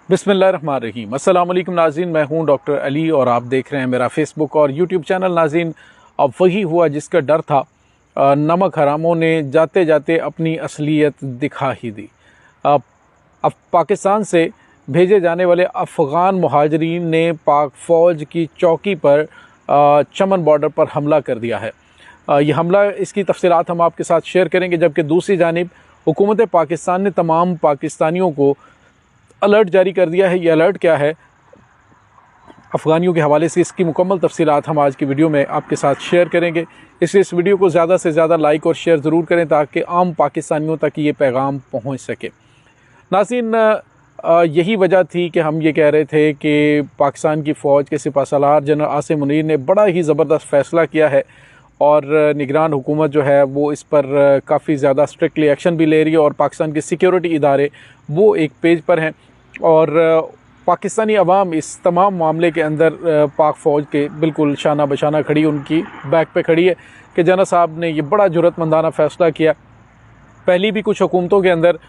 बिस्मिल्लाहिर्रहमानिर्रहीम। अस्सलाम वालेकुम नाज़रीन, मैं हूं डॉक्टर अली और आप देख रहे हैं मेरा फेसबुक और यूट्यूब चैनल। नाज़रीन, अब वही हुआ जिसका डर था। नमक हरामों ने जाते जाते अपनी असलियत दिखा ही दी। अब पाकिस्तान से भेजे जाने वाले अफ़गान मुहाजिरीन ने पाक फ़ौज की चौकी पर चमन बॉर्डर पर हमला कर दिया है। ये हमला, इसकी तफसीलात हम आपके साथ शेयर करेंगे। जबकि दूसरी जानिब हुकूमत पाकिस्तान ने तमाम पाकिस्तानियों को अलर्ट जारी कर दिया है। ये अलर्ट क्या है, अफ़गानियों के हवाले से इसकी मुकम्मल तफसीलात हम आज की वीडियो में आपके साथ शेयर करेंगे। इसलिए इस वीडियो को ज़्यादा से ज़्यादा लाइक और शेयर ज़रूर करें ताकि आम पाकिस्तानियों तक ये पैगाम पहुँच सके। नाज़रीन, यही वजह थी कि हम ये कह रहे थे कि पाकिस्तान की फ़ौज के सिपहसालार जनरल आसिम मुनीर ने बड़ा ही ज़बरदस्त फ़ैसला किया है और निगरान हुकूमत जो है वो इस पर काफ़ी ज़्यादा स्ट्रिक्टली एक्शन भी ले रही है और पाकिस्तान के सिक्योरिटी इदारे वो एक पेज पर हैं और पाकिस्तानी अवाम इस तमाम मामले के अंदर पाक फ़ौज के बिल्कुल शाना बशाना खड़ी, उनकी बैक पे खड़ी है कि जनरल साहब ने ये बड़ा जुर्रतमंदाना फ़ैसला किया। पहली भी कुछ हुकूमतों के अंदर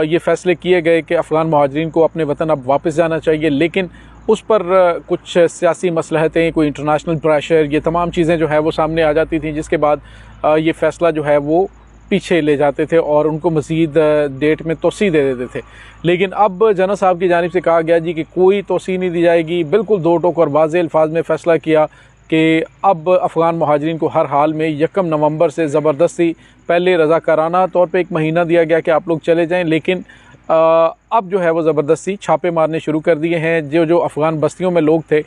ये फ़ैसले किए गए कि अफ़गान मुहाजिरीन को अपने वतन अब वापस जाना चाहिए, लेकिन उस पर कुछ सियासी मसलहतें, कोई इंटरनेशनल प्रेशर, ये तमाम चीज़ें जो है वो सामने आ जाती थी, जिसके बाद ये फ़ैसला जो है वो पीछे ले जाते थे और उनको मज़ीद डेट में तोसी दे देते थे। लेकिन अब जनरल साहब की जानिब से कहा गया जी कि कोई तोसी नहीं दी जाएगी। बिल्कुल दो टोक और वाज़ेह अल्फाज में फ़ैसला किया कि अब अफ़गान मुहाजिरीन को हर हाल में 1 नवंबर से ज़बरदस्ती, पहले रज़ाकाराना तौर पे 1 महीना दिया गया कि आप लोग चले जाएं, लेकिन अब जो है वो ज़बरदस्ती छापे मारने शुरू कर दिए हैं। जो अफ़गान बस्तियों में लोग थे,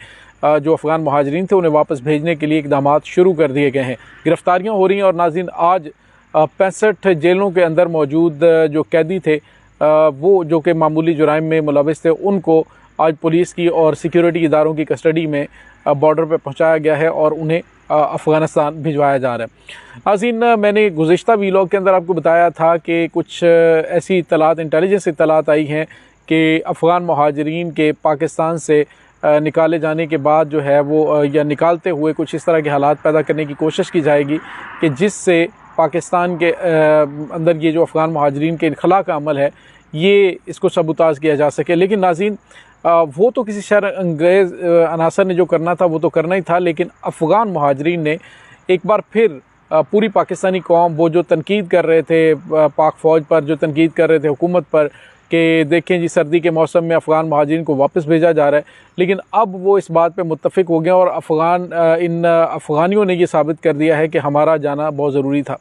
जो अफ़गान मुहाजिरीन थे, उन्हें वापस भेजने के लिए इक़दामात शुरू कर दिए गए हैं। गिरफ़्तारियाँ हो रही हैं और नाज़रीन, आज 65 जेलों के अंदर मौजूद जो कैदी थे, वो जो कि मामूली जुराइम में मुलविस थे, उनको आज पुलिस की और सिक्योरिटी इदारों की कस्टडी में बॉर्डर पर पहुंचाया गया है और उन्हें अफ़गानिस्तान भिजवाया जा रहा है। नाज़रीन, मैंने गुज़िश्ता वीलॉग के अंदर आपको बताया था कि कुछ ऐसी इत्तलात, इंटेलिजेंस इत्तलात आई हैं कि अफ़गान मुहाजिरीन के पाकिस्तान से निकाले जाने के बाद जो है वो या निकालते हुए कुछ इस तरह के हालात पैदा करने की कोशिश की जाएगी कि जिससे पाकिस्तान के अंदर ये जो अफ़गान मुहाजिरीन के इनखला का अमल है, ये इसको सबूताज किया जा सके। लेकिन नाज़रीन, वो तो किसी शर अंगेज़ अनासर ने जो करना था वो तो करना ही था, लेकिन अफ़गान मुहाजिरीन ने एक बार फिर पूरी पाकिस्तानी कौम, वो जो तनकीद कर रहे थे पाक फ़ौज पर, जो तनकीद कर रहे थे हुकूमत पर कि देखें जी सर्दी के मौसम में अफ़गान मुहाजिरीन को वापस भेजा जा रहा है, लेकिन अब वो इस बात पे मुत्तफ़िक हो गए और इन अफ़गानियों ने ये साबित कर दिया है कि हमारा जाना बहुत ज़रूरी था।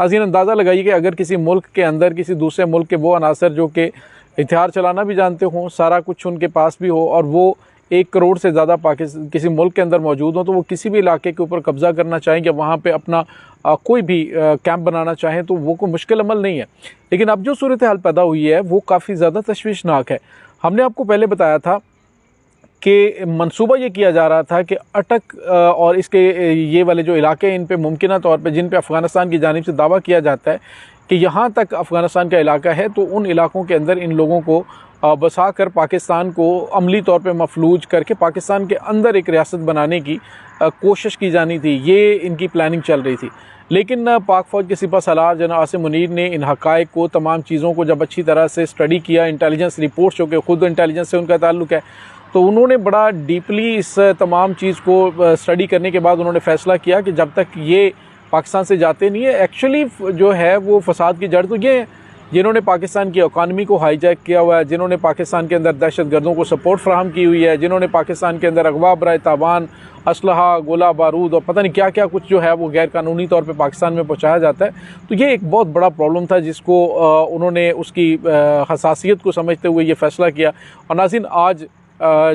नाज़रीन, अंदाज़ा लगाइए कि अगर किसी मुल्क के अंदर किसी दूसरे मुल्क के वो अनासर जो कि हथियार चलाना भी जानते हों, सारा कुछ उनके पास भी हो और वो 1 करोड़ से ज़्यादा किसी मुल्क के अंदर मौजूद हों, तो वो किसी भी इलाके के ऊपर कब्ज़ा करना चाहेंगे, वहाँ पे अपना कोई भी कैंप बनाना चाहें, तो वो कोई मुश्किल अमल नहीं है। लेकिन अब जो सूरत हाल पैदा हुई है वो काफ़ी ज़्यादा तशवीशनाक है। हमने आपको पहले बताया था कि मंसूबा ये किया जा रहा था कि अटक और इसके ये वाले जो इलाके हैं, इन पे मुमकिना तौर पे जिन पे अफ़गानिस्तान की जानिब से दावा किया जाता है कि यहाँ तक अफ़गानिस्तान का इलाका है, तो उन इलाकों के अंदर इन लोगों को बसा कर पाकिस्तान को अमली तौर पे मफलूज करके पाकिस्तान के अंदर एक रियासत बनाने की कोशिश की जानी थी। ये इनकी प्लानिंग चल रही थी। लेकिन पाक फ़ौज के सिपहसालार जनरल आसिम मुनीर ने इन हक़ाइक़ को, तमाम चीज़ों को जब अच्छी तरह से स्टडी किया, इंटेलिजेंस रिपोर्ट्स जो कि ख़ुद इंटेलिजेंस से उनका ताल्लुक़ है, तो उन्होंने बड़ा डीपली इस तमाम चीज़ को स्टडी करने के बाद उन्होंने फ़ैसला किया कि जब तक ये पाकिस्तान से जाते नहीं है, एक्चुअली जो है वो फ़साद की जड़ तो ये है जिन्होंने पाकिस्तान की इकॉनमी को हाईजैक किया हुआ है, जिन्होंने पाकिस्तान के अंदर दहशत गर्दों को सपोर्ट फ्राहम की हुई है, जिन्होंने पाकिस्तान के अंदर अगवा बराए तावान, असलहा, गोला बारूद और पता नहीं क्या क्या कुछ जो है वो गैर कानूनी तौर पे पाकिस्तान में पहुंचाया जाता है। तो ये एक बहुत बड़ा प्रॉब्लम था जिसको उन्होंने उसकी हसासियत को समझते हुए ये फ़ैसला किया। और नाज़रीन, आज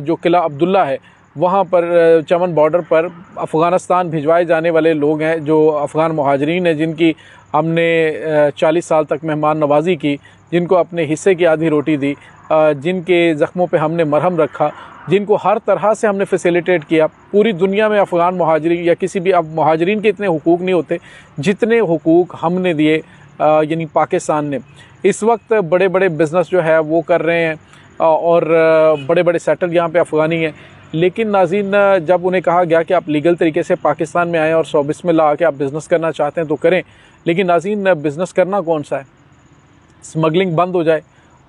जो किला अब्दुल्ला है, वहाँ पर चमन बॉर्डर पर अफ़गानिस्तान भिजवाए जाने वाले लोग हैं, जो अफ़गान मुहाजिरीन हैं, जिनकी हमने 40 साल तक मेहमान नवाज़ी की, जिनको अपने हिस्से की आधी रोटी दी, जिनके ज़ख्मों पे हमने मरहम रखा, जिनको हर तरह से हमने फैसिलिटेट किया। पूरी दुनिया में अफ़गान मुहाजिरीन या किसी भी अब मुहाजिरीन के इतने हुकूक नहीं होते जितने हुकूक हमने दिए, यानी पाकिस्तान ने। इस वक्त बड़े बड़े बिज़नेस जो है वो कर रहे हैं और बड़े बड़े सेटल यहाँ पे अफ़गानी हैं। लेकिन नाज़रीन, जब उन्हें कहा गया कि आप लीगल तरीके से पाकिस्तान में आएँ और सौ बिस्मिल्लाह आके आप बिज़नेस करना चाहते हैं तो करें, लेकिन नाज़रीन बिज़नेस करना कौन सा है, स्मगलिंग बंद हो जाए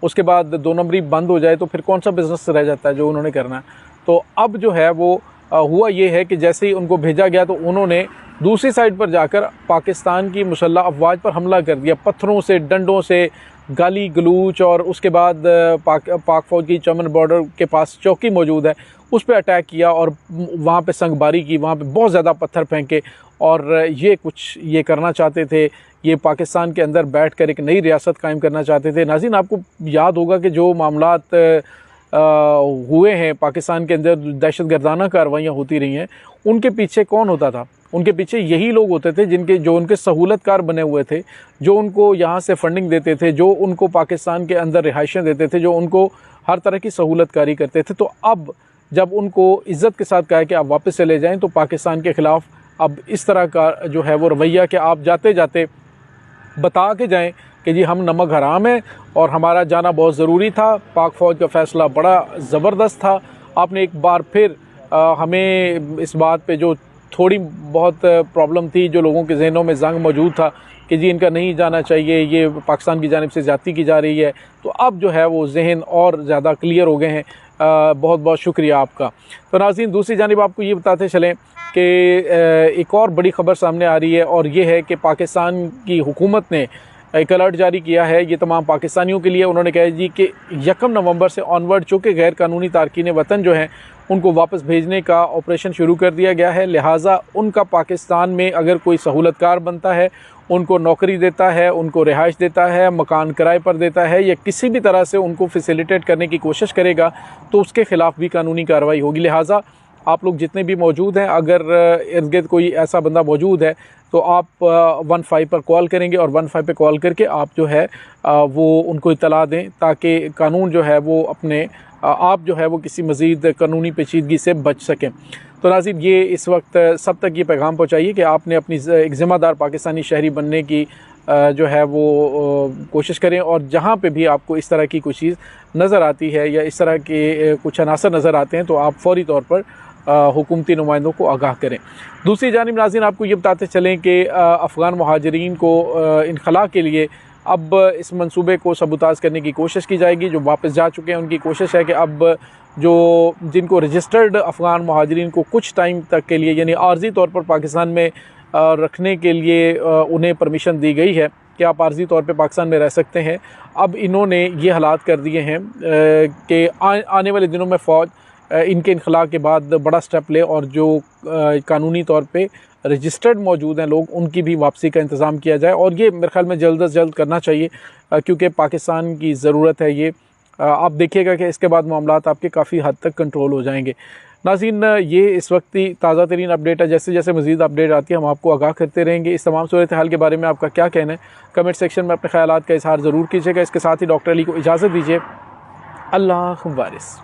उसके बाद 2 नंबरी बंद हो जाए तो फिर कौन सा बिज़नेस रह जाता है जो उन्होंने करना है। तो अब जो है वो हुआ ये है कि जैसे ही उनको भेजा गया तो उन्होंने दूसरी साइड पर जाकर पाकिस्तान की मुसल्लह अफवाज पर हमला कर दिया, पत्थरों से, डंडों से, गाली गलूच, और उसके बाद पाक फ़ौज की चमन बॉर्डर के पास चौकी मौजूद है उस पर अटैक किया और वहाँ पे संगबारी की, वहाँ पे बहुत ज़्यादा पत्थर फेंके और ये करना चाहते थे। ये पाकिस्तान के अंदर बैठकर एक नई रियासत कायम करना चाहते थे। नाज़रीन, आपको याद होगा कि जो मामलात हुए हैं पाकिस्तान के अंदर, दहशतगर्दाना कार्रवाइयाँ होती रही हैं, उनके पीछे कौन होता था? उनके पीछे यही लोग होते थे जो उनके सहूलतकार बने हुए थे, जो उनको यहाँ से फंडिंग देते थे, जो उनको पाकिस्तान के अंदर रिहाइशें देते थे, जो उनको हर तरह की सहूलतकारी करते थे। तो अब जब उनको इज़्ज़त के साथ कहा कि आप वापस चले जाएँ, तो पाकिस्तान के ख़िलाफ़ अब इस तरह का जो है वो रवैया कि आप जाते जाते बता के जाएं कि जी हम नमक हराम है और हमारा जाना बहुत ज़रूरी था, पाक फ़ौज का फ़ैसला बड़ा ज़बरदस्त था। आपने एक बार फिर हमें इस बात पे जो थोड़ी बहुत प्रॉब्लम थी, जो लोगों के जहनों में ज़ंग मौजूद था कि जी इनका नहीं जाना चाहिए, ये पाकिस्तान की जानिब से ज़्यादती की जा रही है, तो अब जो है वो जहन और ज़्यादा क्लियर हो गए हैं। बहुत बहुत शुक्रिया आपका। तो नाज़रीन, दूसरी जानिब आपको ये बताते चलें कि एक और बड़ी ख़बर सामने आ रही है और ये है कि पाकिस्तान की हुकूमत ने एक अलर्ट जारी किया है ये तमाम पाकिस्तानियों के लिए। उन्होंने कहा जी कि 1 नवंबर से ऑनवर्ड चूँकि गैर कानूनी तारकीन वतन जो हैं उनको वापस भेजने का ऑपरेशन शुरू कर दिया गया है, लिहाजा उनका पाकिस्तान में अगर कोई सहूलतकार बनता है, उनको नौकरी देता है, उनको रिहाइश देता है, मकान किराए पर देता है या किसी भी तरह से उनको फैसिलिटेट करने की कोशिश करेगा, तो उसके ख़िलाफ़ भी कानूनी कार्रवाई होगी। लिहाजा आप लोग जितने भी मौजूद हैं, अगर इर्द गिर्द कोई ऐसा बंदा मौजूद है तो आप 15 पर कॉल करेंगे और 15 पे कॉल करके आप जो है वो उनको इत्तला दें, ताकि कानून जो है वो अपने आप जो है वो किसी मज़ीद कानूनी पेचीदगी से बच सकें। तो नाज़रीन, ये इस वक्त सब तक ये पैगाम पहुँचाइए कि आपने अपनी एक ज़िम्मेदार पाकिस्तानी शहरी बनने की जो है वो कोशिश करें, और जहाँ पे भी आपको इस तरह की कोई चीज़ नज़र आती है या इस तरह के कुछ अनासर नज़र आते हैं तो आप फ़ौरी तौर पर हुकूमती नुमाइंदों को आगाह करें। दूसरी जानिब नाज़रीन, आपको ये बताते चलें कि अफ़गान मुहाजिरीन को इनखला के लिए अब इस मंसूबे को सबूताज करने की कोशिश की जाएगी। जो वापस जा चुके हैं उनकी कोशिश है कि अब जिनको रजिस्टर्ड अफ़गान मुहाजिरीन को कुछ टाइम तक के लिए यानी आर्जी तौर पर पाकिस्तान में रखने के लिए उन्हें परमिशन दी गई है कि आप आर्जी तौर पे पाकिस्तान में रह सकते हैं। अब इन्होंने ये हालात कर दिए हैं कि आने वाले दिनों में फ़ौज इनके इनखला के बाद बड़ा स्टेप ले और जो कानूनी तौर पे रजिस्टर्ड मौजूद हैं लोग, उनकी भी वापसी का इंतज़ाम किया जाए, और ये मेरे ख्याल में जल्द अज़ जल्द करना चाहिए क्योंकि पाकिस्तान की ज़रूरत है ये। आप देखिएगा कि इसके बाद मामलात आपके काफ़ी हद तक कंट्रोल हो जाएंगे। नाज़रीन, ये इस वक्त ही ताज़ा तरीन अपडेट है, जैसे जैसे मज़ीद अपडेट आती है हम आपको आगाह करते रहेंगे। इस तमाम सूरत हाल के बारे में आपका क्या कहना है, कमेंट सेक्शन में अपने ख़यालात का इज़हार ज़रूर कीजिएगा। इसके साथ ही डॉक्टर अली को इजाज़त दीजिए। अल्लाह वारिस।